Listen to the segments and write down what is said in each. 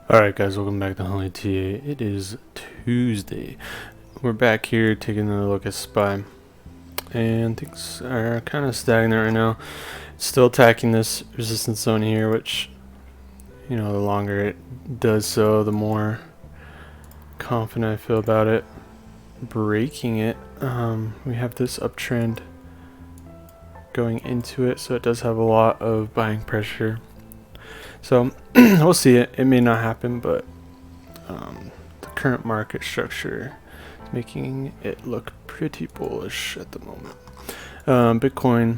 Alright guys, welcome back to Hundley TA. It is Tuesday. We're back here taking a look at SPY. And things are kind of stagnant right now. It's still attacking this resistance zone here, which, the longer it does so, the more confident I feel about it. Breaking it, we have this uptrend going into it, so it does have a lot of buying pressure. So we'll see it. It may not happen, but the current market structure is making it look pretty bullish at the moment. Bitcoin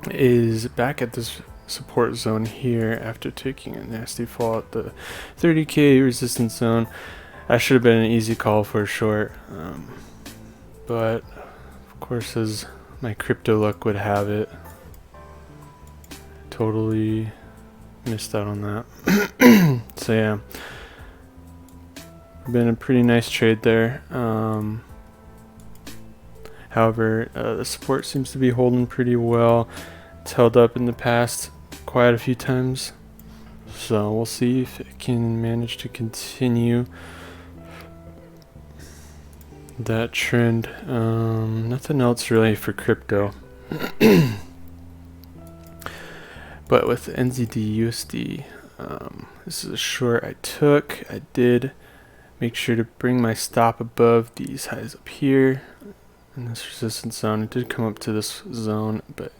is back at this support zone here after taking a nasty fall at the 30k resistance zone. That should have been an easy call for a short, but of course, as my crypto luck would have it, totally missed out on that. So yeah, been a pretty nice trade there. However, the support seems to be holding pretty well. It's held up in the past quite a few times, so we'll see if it can manage to continue that trend. Nothing else really for crypto. But with NZD USD, this is a short I took. I did make sure to bring my stop above these highs up here in this resistance zone. It did come up to this zone, but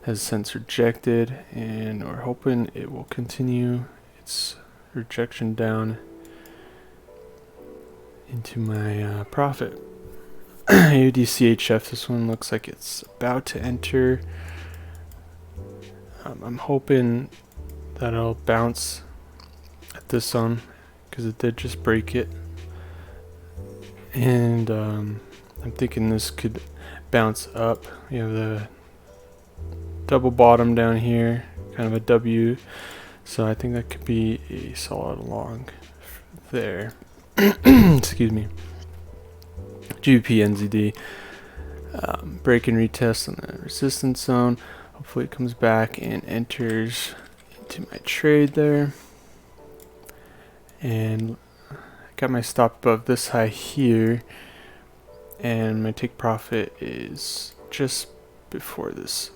has since rejected, and we're hoping it will continue its rejection down into my profit. AUD this one looks like it's about to enter. I'm hoping that it'll bounce at this zone because it did just break it, and I'm thinking this could bounce up. We have the double bottom down here, kind of a W, so I think that could be a solid long there. Excuse me. GBP NZD, break and retest on the resistance zone. Hopefully it comes back and enters into my trade there. And I got my stop above this high here, and my take profit is just before this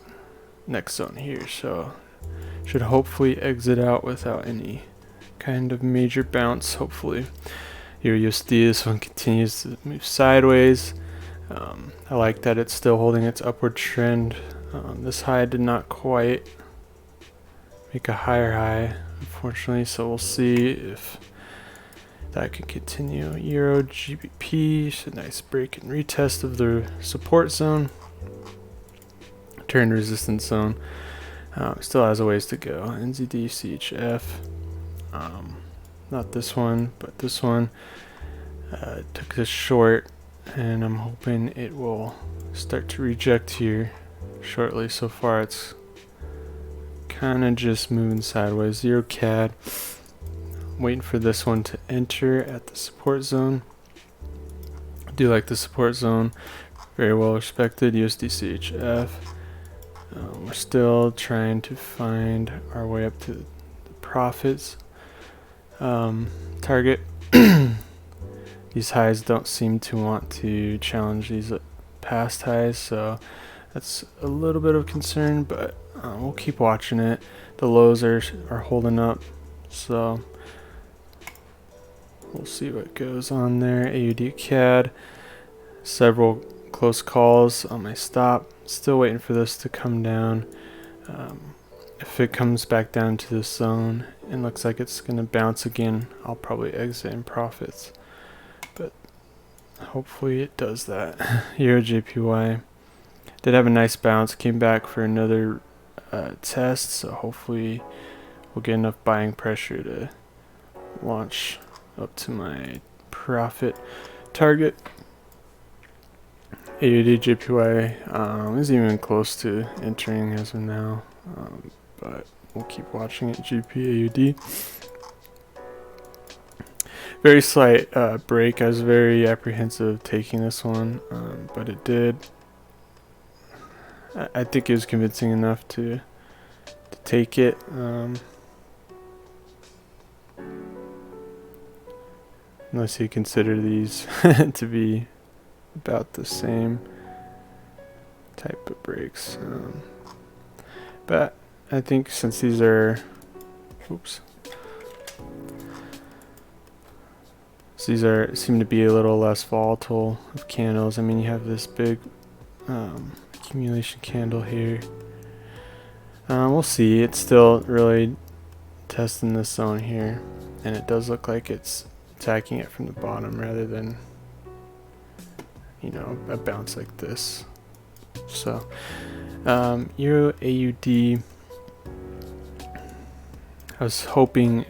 next zone here, so should hopefully exit out without any kind of major bounce. Hopefully Euro USD, this one continues to move sideways. I like that it's still holding its upward trend. This high did not quite make a higher high, unfortunately, so we'll see if that can continue. Euro GBP, so nice break and retest of the support zone. Turn resistance zone. Still has a ways to go. NZD CHF. Not this one, but this one. Took this short, and I'm hoping it will start to reject here shortly. So far it's kind of just moving sideways. Zero CAD. Waiting for this one to enter at the support zone. I do like the support zone, very well respected. USD CHF. We're still trying to find our way up to the profits target. These highs don't seem to want to challenge these past highs, so that's a little bit of concern, but we'll keep watching it. The lows are holding up, so we'll see what goes on there. AUD CAD, several close calls on my stop. Still waiting for this to come down. If it comes back down to this zone and looks like it's going to bounce again, I'll probably exit in profits. But hopefully it does that. Euro JPY did have a nice bounce, came back for another test, so hopefully we'll get enough buying pressure to launch up to my profit target. AUD JPY is even close to entering as of now, but we'll keep watching it. GP AUD. Very slight break. I was very apprehensive taking this one, but it did. I think it was convincing enough to take it. unless you consider these to be about the same type of breaks. But I think since these are, oops, so these seem to be a little less volatile of candles. I mean, you have this big accumulation candle here. We'll see. It's still really testing this zone here, and it does look like it's attacking it from the bottom rather than, you know, a bounce like this. So Euro AUD, I was hoping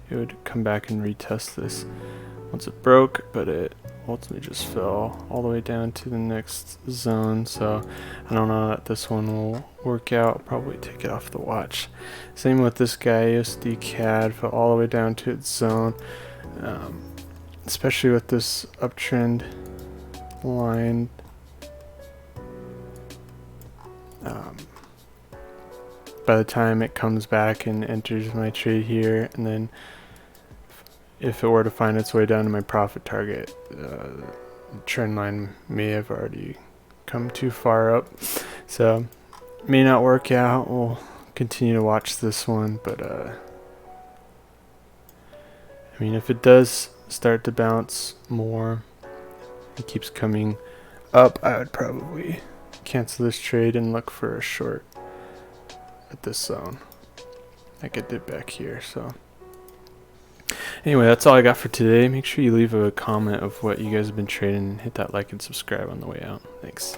it would come back and retest this once it broke, but it ultimately just fell all the way down to the next zone. So I don't know that this one will work out. I'll probably take it off the watch. Same with this guy, USD CAD, fell all the way down to its zone, especially with this uptrend line. By the time it comes back and enters my trade here, and then if it were to find its way down to my profit target, the trend line may have already come too far up, so may not work out. We'll continue to watch this one, but I mean, if it does start to bounce more, it keeps coming up, I would probably cancel this trade and look for a short at this zone like I did back here. So anyway, that's all I got for today. Make sure you leave a comment of what you guys have been trading and hit that like and subscribe on the way out. Thanks.